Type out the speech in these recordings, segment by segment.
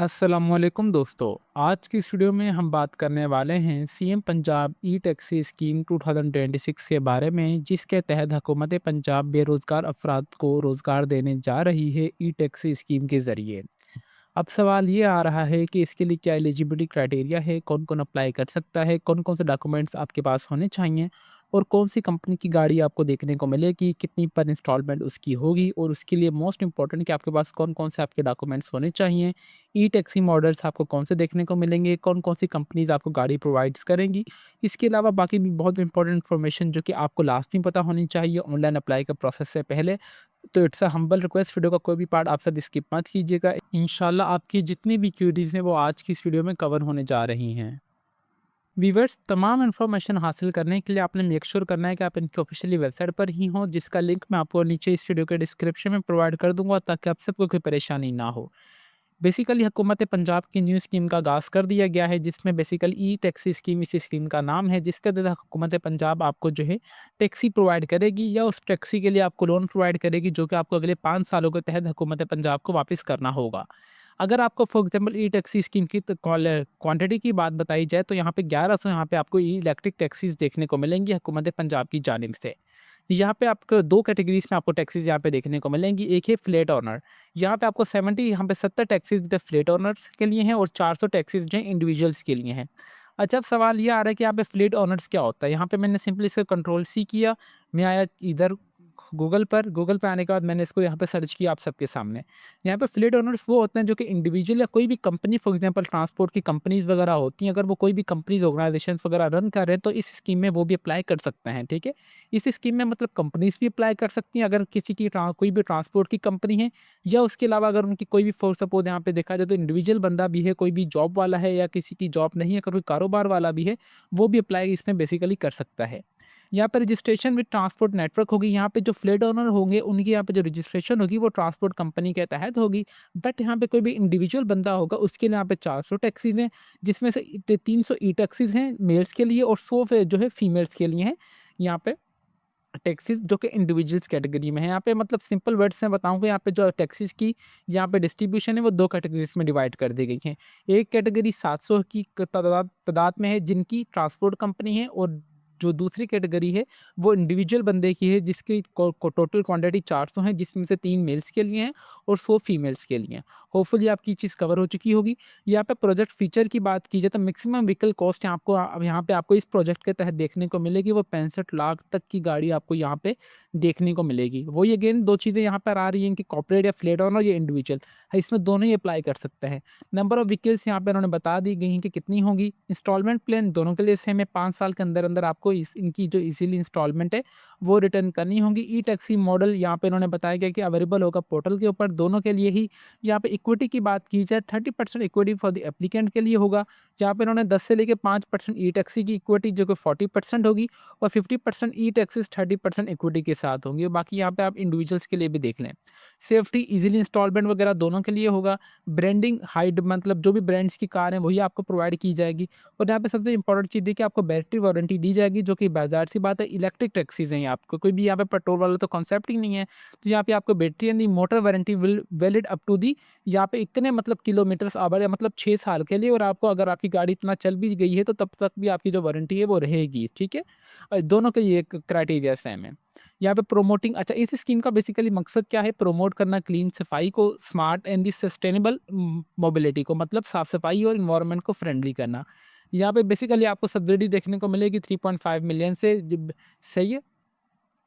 अस्सलामुअलैकुम दोस्तों। आज की इस वीडियो में हम बात करने वाले हैं सीएम पंजाब ई टैक्सी स्कीम 2026 के बारे में, जिसके तहत हुकूमत पंजाब बेरोज़गार अफराद को रोज़गार देने जा रही है ई टैक्सी स्कीम के ज़रिए। अब सवाल ये आ रहा है कि इसके लिए क्या एलिजिबिलिटी क्राइटेरिया है, कौन-कौन अप्लाई कर सकता है, कौन-कौन से डॉक्यूमेंट्स आपके पास होने चाहिए और कौन-सी कंपनी की गाड़ी आपको देखने को मिलेगी, कितनी पर इंस्टॉलमेंट उसकी होगी और उसके लिए मोस्ट इम्पोर्टेंट कि आपके पास कौन-कौन से आपके डॉक्यूमेंट्स होने चाहिए। ई-टैक्सी मॉडल्स आपको कौन से देखने को मिलेंगे, कौन-कौन सी कंपनीज़ आपको गाड़ी प्रोवाइड्स करेंगी। इसके अलावा बाकी भी बहुत इंपॉर्टेंट इन्फॉर्मेशन जो कि आपको लाज़मी पता होनी चाहिए ऑनलाइन अप्लाई के प्रोसेस से पहले। तो it's a humble request, video का कोई भी पार्ट आप सब स्किप मत कीजिएगा। इंशाल्लाह आपकी जितनी भी क्वेरीज़ हैं वो आज की इस वीडियो में कवर होने जा रही हैं। व्यूअर्स, तमाम इन्फॉर्मेशन हासिल करने के लिए आपने मेक श्योर करना है कि आप इनकी ऑफिशियली वेबसाइट पर ही हों, जिसका लिंक मैं आपको नीचे इस वीडियो के डिस्क्रिप्शन में प्रोवाइड कर दूँगा ताकि आप सबको कोई परेशानी ना हो। बेसिकली हुकूमत पंजाब की न्यू स्कीम का आगाज़ कर दिया गया है, जिसमें बेसिकली ई टैक्सी स्कीम इस स्कीम का नाम है, जिसके तहत हुकूमत पंजाब आपको जो है टैक्सी प्रोवाइड करेगी या उस टैक्सी के लिए आपको लोन प्रोवाइड करेगी, जो कि आपको अगले 5 सालों के तहत हुकूमत पंजाब को वापस करना होगा। अगर आपको for example E taxi scheme की क्वांटिटी की बात बताई जाए तो यहाँ पे 1100 यहाँ पे आपको ई इलेक्ट्रिक टैक्सीज़ देखने को मिलेंगी हुकूमत पंजाब की जानिब से। यहाँ पे आपको 2 कैटेगरीज़ में आपको टैक्सीज़ यहाँ पे देखने को मिलेंगी। एक है फ्लैट ओनर, यहाँ पे आपको 70 यहाँ पे 70 टैक्सीज़ जो फ्लैट ओनर्स के लिए हैं और 400 टैक्सीज़ जो हैं इंडिविजुअल्स के लिए हैं। अच्छा, अब सवाल ये आ रहा है कि यहाँ पे फ्लैट ओनर्स क्या होता है? यहाँ पे मैंने सिंपली इसका कंट्रोल सी किया, मैं आया इधर गूगल पे आने के बाद मैंने इसको यहाँ पे सर्च किया आप सबके सामने। यहाँ पे फ्लीट ओनर्स वो होते हैं जो कि इंडिविजुअल या कोई भी कंपनी, फॉर एग्जांपल ट्रांसपोर्ट की कंपनीज़ वगैरह होती हैं, अगर वो कोई भी कंपनीज़, ऑर्गेनाइजेशंस वगैरह रन कर रहे हैं तो इस स्कीम में वो भी अप्लाई कर सकते हैं, ठीक है? इस स्कीम में मतलब कंपनीज़ भी अप्लाई कर सकती हैं अगर किसी की कोई भी ट्रांसपोर्ट की कंपनी है, या उसके अलावा अगर उनकी कोई भी फॉर सपोज़ यहाँ पे देखा जाए तो इंडिविजुअल बंदा भी है, कोई भी जॉब वाला है या किसी की जॉब नहीं है, कोई कारोबार वाला भी है, वो भी अप्लाई इसमें बेसिकली कर सकता है। यहाँ पे रजिस्ट्रेशन विद ट्रांसपोर्ट नेटवर्क होगी। यहाँ पे जो फ्लैट ओनर होंगे उनकी यहाँ पे जो रजिस्ट्रेशन होगी वो ट्रांसपोर्ट कंपनी के तहत होगी। बट यहाँ पे कोई भी इंडिविजुअल बंदा होगा उसके लिए यहाँ पे 400 टैक्सीज़ हैं, जिसमें से 300 ई टैक्सीज़ हैं मेल्स के लिए और 100 जो है फीमेल्स के लिए हैं। यहाँ पे टैक्सीज़ जो कि इंडिविजुअल्स कैटेगरी में है। यहाँ पे मतलब सिंपल वर्ड्स में बताऊँ कि यहाँ पे जो टैक्सीज़ की यहाँ पे डिस्ट्रीब्यूशन है वो 2 कैटेगरीज़ में डिवाइड कर दी गई है। एक कैटेगरी 700 की तादाद में है जिनकी ट्रांसपोर्ट कंपनी है, और जो दूसरी कैटेगरी है वो इंडिविजुअल बंदे की है जिसकी को टोटल क्वांटिटी 400 है, जिसमें से 3 मेल्स के लिए हैं और 100 फीमेल्स के लिए हैं। होपफुली आपकी चीज़ कवर हो चुकी होगी। यहाँ पे प्रोजेक्ट फीचर की बात की जाए तो मैक्सिमम व्हीकल कॉस्ट आपको अब यहाँ पे आपको इस प्रोजेक्ट के तहत देखने को मिलेगी, वो 65 लाख तक की गाड़ी आपको यहाँ पे देखने को मिलेगी। वही अगेन 2 चीज़ें यहाँ पर आ रही हैं कि कॉर्पोरेट या फ्लैट ओनर या इंडिविजुअल है, इसमें दोनों ही अप्लाई कर सकते हैं। नंबर ऑफ व्हीकल्स यहाँ पे उन्होंने बता दी गई हैं कि कितनी होंगी। इंस्टॉलमेंट प्लान दोनों के लिए सेम है, 5 साल के अंदर-अंदर आपको इस इनकी जो ईज़िली इंस्टॉलमेंट है वो रिटर्न करनी होगी। ई टैक्सी मॉडल यहाँ पे उन्होंने बताया गया कि अवेलेबल होगा पोर्टल के ऊपर दोनों के लिए ही। यहाँ पे इक्विटी की बात की जाए 30% इक्विटी फॉर द एप्लीकेंट के लिए होगा, जहाँ पे इन्होंने 10 से लेके 5% ई टैक्सी की इक्विटी जो कि 40% होगी और 50% ई टैक्सीज़ 30% इक्विटी के साथ होंगी, और बाकी यहाँ पे आप इंडिविजुअल्स के लिए भी देख लें। सेफ्टी ईज़िली इंस्टॉलमेंट वगैरह दोनों के लिए होगा। ब्रांडिंग हाइड मतलब जो भी ब्रांड्स की कार है वही आपको प्रोवाइड की जाएगी, और यहाँ पे सबसे इंपॉर्टेंट चीज़ है कि आपको बैटरी वारंटी दी जाएगी, जो कि बाजार सी बात है इलेक्ट्रिक टैक्सीज़ हैं। आपको कोई भी यहाँ पे पेट्रोल वाला तो कॉन्सेप्ट ही नहीं है, तो यहाँ पे आपको battery and the motor warranty will valid up to the यहाँ पे इतने मतलब किलोमीटर्स आवर या मतलब 6 साल के लिए, और आपको अगर आपकी गाड़ी इतना चल भी गई है तो तब तक भी आपकी जो वारंटी है वो रहेगी, ठीक है? दोनों के ये क्राइटेरिया सेम है। यहाँ पे प्रोमोटिंग, अच्छा इस स्कीम का बेसिकली मकसद क्या है? प्रमोट करना क्लीन सफाई को, smart and the sustainable mobility को, मतलब साफ सफाई और इन्वायरमेंट को फ्रेंडली करना। यहाँ पे बेसिकली आपको सब्सिडी देखने को मिलेगी 3.5 मिलियन से सही है।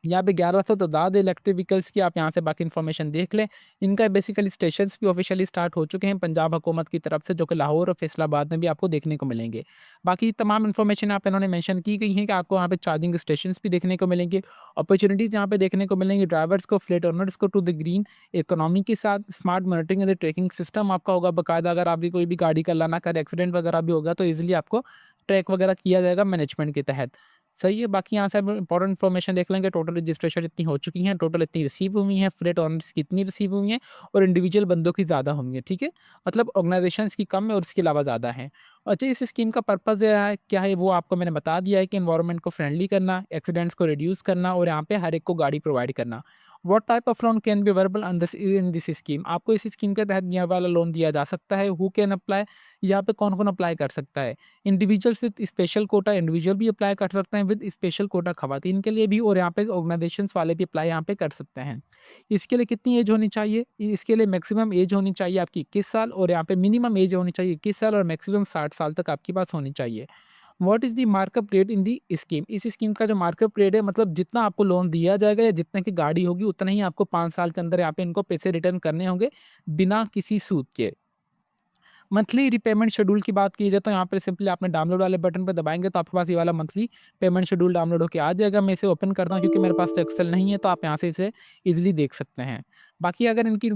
यहाँ पे 1100 तादाद इलेक्ट्रिक व्हीकल्स की, आप यहाँ से बाकी इन्फॉर्मेशन देख लें। इनका बेसिकली स्टेशंस भी ऑफिशियली स्टार्ट हो चुके हैं पंजाब हुकूमत की तरफ से, जो कि लाहौर और फैसलाबाद में भी आपको देखने को मिलेंगे। बाकी तमाम इन्फॉर्मेशन यहाँ पे इन्होंने मेंशन की गई है कि आपको यहाँ पे चार्जिंग स्टेशंस भी देखने को मिलेंगे। अपॉर्चुनिटीज़ यहाँ पे देखने को मिलेंगी ड्राइवर्स को, फ्लेट ओनर्स को टू द ग्रीन इकोनॉमी के साथ। Smart monitoring and tracking system आपका होगा बाकायदा, अगर आपकी कोई भी गाड़ी का अल्लाह ना करे एक्सीडेंट वगैरह भी होगा तो ईज़िली आपको ट्रैक वगैरह किया जाएगा मैनेजमेंट के तहत। सही है, बाकी यहाँ से आप इंपॉर्टेंट इन्फॉर्मेशन देख लेंगे। टोटल रजिस्ट्रेशन इतनी हो चुकी हैं, टोटल इतनी रिसीव हुई हैं, फ्लैट ओनर्स की इतनी रिसीव हुई हैं और इंडिविजुअल बंदों की ज़्यादा होंगी, ठीक है? मतलब ऑर्गेनाइजेशंस की कम है और इसके अलावा ज़्यादा है। अच्छा, इस स्कीम का पर्पज़ क्या है वो आपको मैंने बता दिया है कि एनवायरनमेंट को फ्रेंडली करना, एक्सीडेंट्स को रिड्यूस करना और यहाँ पे हर एक को गाड़ी प्रोवाइड करना। What type of loan can be available in this scheme, आपको इस स्कीम के तहत यह वाला लोन दिया जा सकता है। हु कैन अप्लाई, यहाँ पे कौन कौन अप्लाई कर सकता है। Individuals with special Kota, individual भी अप्लाई कर सकते हैं, विद स्पेशल कोटा खवातीन के लिए भी, और यहाँ पे ऑर्गेनाइजेशंस वाले भी अप्लाई यहाँ पे कर सकते हैं। इसके लिए कितनी एज होनी चाहिए, इसके लिए मैक्सिमम एज होनी चाहिए आपकी 21 साल, और यहाँ पे मिनिमम एज होनी चाहिए 21 साल, और मैक्सिमम 60 साल तक आपके पास होनी चाहिए। What is the markup rate in the scheme, इस स्कीम का जो मार्कअप रेट है, मतलब जितना आपको लोन दिया जाएगा या जितने की गाड़ी होगी उतना ही आपको 5 साल के अंदर यहाँ पे इनको पैसे रिटर्न करने होंगे, बिना किसी सूद के। मंथली रिपेमेंट शेड्यूल की बात की जाए तो यहाँ पे सिंपली आपने डाउनलोड वाले बटन पे दबाएंगे तो आपके पास ये वाला मंथली पेमेंट शेड्यूल डाउनलोड होकर आ जाएगा। मैं इसे ओपन करता हूँ क्योंकि मेरे पास तो एक्सेल नहीं है, तो आप यहाँ से इसे इजीली देख सकते हैं। बाकी अगर इनकी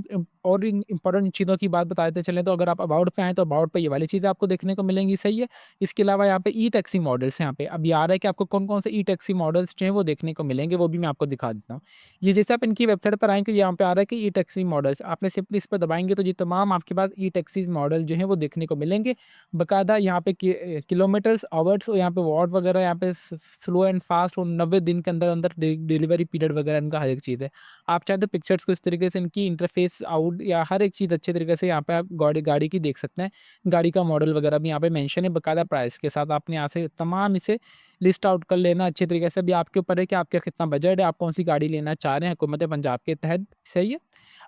और इंपॉर्टेंट चीज़ों की बात बताते चलें, तो अगर आप अबाउट पे आएँ तो अबाउट पे ये वाली चीज़ें आपको देखने को मिलेंगी, सही है। इसके अलावा यहाँ पे ई टैक्सी मॉडल्स, यहाँ पे अभी आ रहा है कि आपको कौन कौन से ई टैक्सी मॉडल्स जो हैं वो देखने को मिलेंगे, वो भी मैं आपको दिखा देता हूँ। ये जैसे आप इनकी वेबसाइट पर आएँगे, यहाँ पे आ रहा है कि ई टैक्सी मॉडल्स, आपने सिंपली इस पर दबाएंगे तो ये तमाम आपके पास ई टैक्सी मॉडल जो है वो देखने को मिलेंगे। बाकायदा यहाँ पे किलोमीटर्स, आवर्स, और यहाँ पे वॉट वगैरह, यहाँ पे स्लो एंड फास्ट, और 90 दिन के अंदर अंदर डिलीवरी पीरियड वगैरह इनका हर एक चीज़ है। आप चाहे तो पिक्चर्स को इस तरीके से इनकी इंटरफेस आउट या हर एक चीज़ अच्छे तरीके से यहाँ पे आप गाड़ी गाड़ी की देख सकते हैं। गाड़ी का मॉडल वगैरह भी यहाँ पे मेंशन है बाकायदा प्राइस के साथ। आपने यहाँ से तमाम इसे लिस्ट आउट कर लेना अच्छे तरीके से। अभी आपके ऊपर है कि आपका कितना बजट है, आप कौन सी गाड़ी लेना चाह रहे हैं हुकूमत पंजाब के तहत, सही है।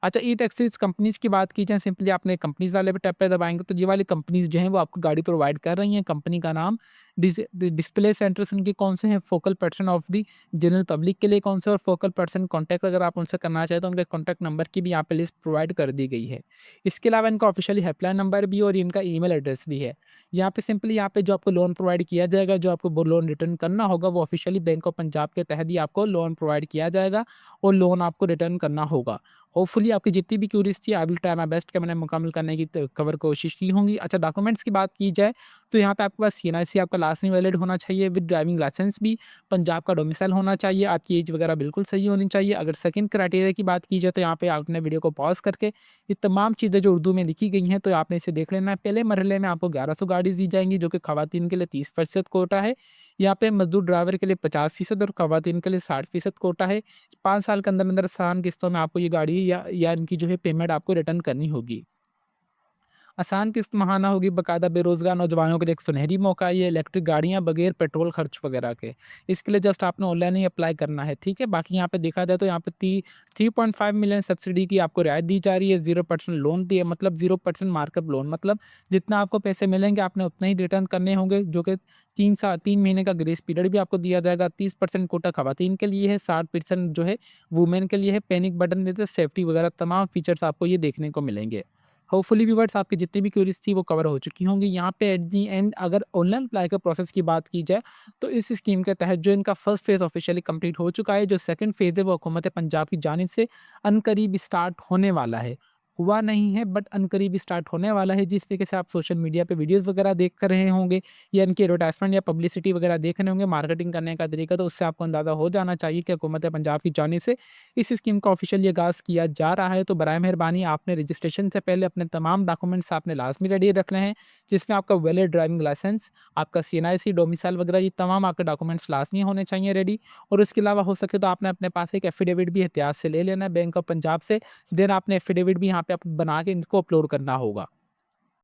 अच्छा, ई टैक्सीज़ कंपनीज़ की बात की जाए, सिंपली आपने कंपनीज़ वाले पे टैब पे दबाएँगे तो ये वाली कंपनीज़ जो हैं वो आपको गाड़ी प्रोवाइड कर रही हैं। कंपनी का नाम, डिस्प्ले सेंटर्स उनके कौन से हैं, focal person of the general public के लिए कौन से, और फोकल पर्सन कॉन्टैक्ट अगर आप उनसे करना चाहें तो उनके कॉन्टैक्ट नंबर की भी यहाँ पे लिस्ट प्रोवाइड कर दी गई है। इसके अलावा इनका ऑफिशियली हेल्पलाइन नंबर भी और इनका ईमेल एड्रेस भी है। यहाँ पे सिंपली यहाँ पे जो आपको लोन प्रोवाइड किया जाएगा, जो आपको वो लोन रिटर्न करना होगा, वो ऑफिशियली बैंक ऑफ पंजाब के तहत ही आपको लोन प्रोवाइड किया जाएगा और लोन आपको रिटर्न करना होगा। होपफुली आपकी जितनी भी क्यूरीज़ थी, I will try my best कि मैंने मुकम्मल करने की कवर कोशिश की होंगी। अच्छा, डॉक्यूमेंट्स की बात की जाए तो यहाँ पे आपके पास सीएनआईसी आपका लास्ट में वैलिड होना चाहिए, विद ड्राइविंग लाइसेंस भी, पंजाब का डोमिसाइल होना चाहिए, आपकी एज वगैरह बिल्कुल सही होनी चाहिए। अगर सेकंड क्राइटेरिया की बात की जाए तो यहाँ पे आपने वीडियो को पॉज़ करके ये तमाम चीज़ें जो उर्दू में लिखी गई हैं तो आपने इसे देख लेना है। पहले मरहले में आपको 1100 गाड़ी दी जाएँगी जो कि खवातीन के लिए 30% कोटा है। यहाँ पे मज़दूर ड्राइवर के लिए 50% और खवातीन के लिए 60% कोटा है। 5 साल के अंदर-अंदर आसान किस्तों में आपको ये गाड़ी या इनकी जो है पेमेंट आपको रिटर्न करनी होगी। आसान किस्त महाना होगी, बाकायदा बेरोज़गार नौजवानों के लिए एक सुनहरी मौका है ये, इलेक्ट्रिक गाड़ियाँ बगैर पेट्रोल खर्च वगैरह के। इसके लिए जस्ट आपने ऑनलाइन ही अप्लाई करना है, ठीक है? बाकी यहाँ पे देखा जाए तो यहाँ पे 3.5 मिलियन सब्सिडी की आपको रियायत दी जा रही है, 0% लोन दिए, मतलब 0% मार्कअप लोन, मतलब जितना आपको पैसे मिलेंगे आपने उतना ही रिटर्न करने होंगे, जो कि 3 महीने का ग्रेस पीरियड भी आपको दिया जाएगा। 30% कोटा खवातीन के लिए है, 60% जो है वुमेन के लिए है। पैनिक बटन देते, सेफ्टी वगैरह तमाम फीचर्स आपको ये देखने को मिलेंगे। होपफुली व्यूअर्स आपकी जितनी भी क्वेरीज़ थी वो कवर हो चुकी होंगी। यहाँ पे एट दी एंड अगर ऑनलाइन अप्लाई के प्रोसेस की बात की जाए तो इस स्कीम के तहत जो इनका फर्स्ट फेज़ ऑफिशियली कंप्लीट हो चुका है, जो सेकंड फेज़ है वो हुकूमत पंजाब की जानिब से अनकरीब स्टार्ट होने वाला है। हुआ नहीं है बट अनकरीब स्टार्ट होने वाला है। जिस तरीके से आप सोशल मीडिया पे वीडियोज़ वगैरह देख रहे होंगे या इनकी एडवर्टाइज़मेंट या पब्लिसिटी वगैरह देख रहे होंगे, मार्केटिंग करने का तरीका, तो उससे आपको अंदाज़ा हो जाना चाहिए कि हुकूमत पंजाब की जानिब से इस स्कीम का ऑफिशियली आगाज़ किया जा रहा है। तो बराए मेहरबानी आपने रजिस्ट्रेशन से पहले अपने तमाम डॉक्यूमेंट्स आपने लाज़मी रेडी रखने हैं, जिसमें आपका वैलिड ड्राइविंग लाइसेंस, आपका सीएनआईसी, डोमिसाइल वगैरह, ये तमाम आपके डॉक्यूमेंट्स लाज़मी होने चाहिए रेडी। और उसके अलावा हो सके तो आपने अपने पास एक एफिडेविट भी एहतियात से ले लेना है बैंक ऑफ पंजाब से। देन आपने एफिडेविट भी यहाँ पे आप बना के इनको अपलोड करना होगा।